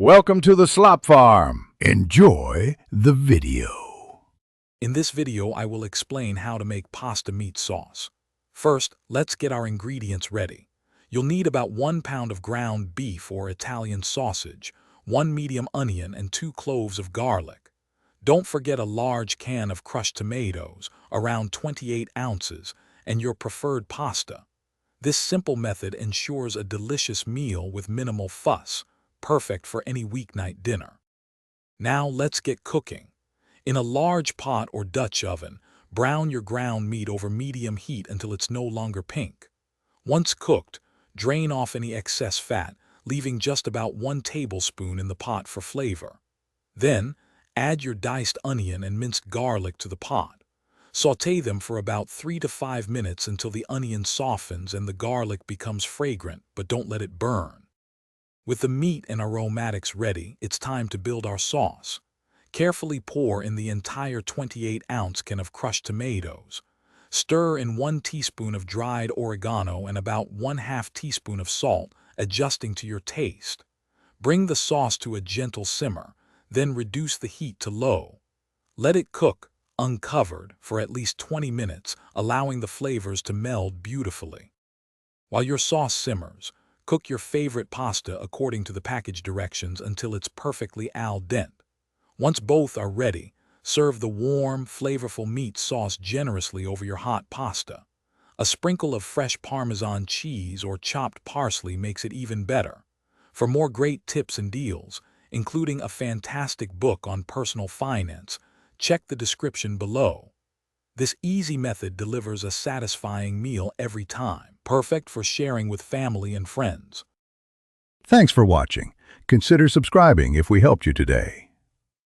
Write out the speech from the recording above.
Welcome to the Slop Farm. Enjoy the video. In this video, I will explain how to make pasta meat sauce. First, let's get our ingredients ready. You'll need about 1 pound of ground beef or Italian sausage, 1 medium onion, and 2 cloves of garlic. Don't forget a large can of crushed tomatoes, around 28 ounces, and your preferred pasta. This simple method ensures a delicious meal with minimal fuss, perfect for any weeknight dinner. Now let's get cooking. In a large pot or Dutch oven, brown your ground meat over medium heat until it's no longer pink. Once cooked, drain off any excess fat, leaving just about 1 tablespoon in the pot for flavor. Then, add your diced onion and minced garlic to the pot. Sauté them for about 3 to 5 minutes until the onion softens and the garlic becomes fragrant, but don't let it burn. With the meat and aromatics ready, it's time to build our sauce. Carefully pour in the entire 28-ounce can of crushed tomatoes. Stir in 1 teaspoon of dried oregano and about 1/2 teaspoon of salt, adjusting to your taste. Bring the sauce to a gentle simmer, then reduce the heat to low. Let it cook, uncovered, for at least 20 minutes, allowing the flavors to meld beautifully. While your sauce simmers, cook your favorite pasta according to the package directions until it's perfectly al dente. Once both are ready, serve the warm, flavorful meat sauce generously over your hot pasta. A sprinkle of fresh Parmesan cheese or chopped parsley makes it even better. For more great tips and deals, including a fantastic book on personal finance, check the description below. This easy method delivers a satisfying meal every time, perfect for sharing with family and friends. Thanks for watching. Consider subscribing if we helped you today.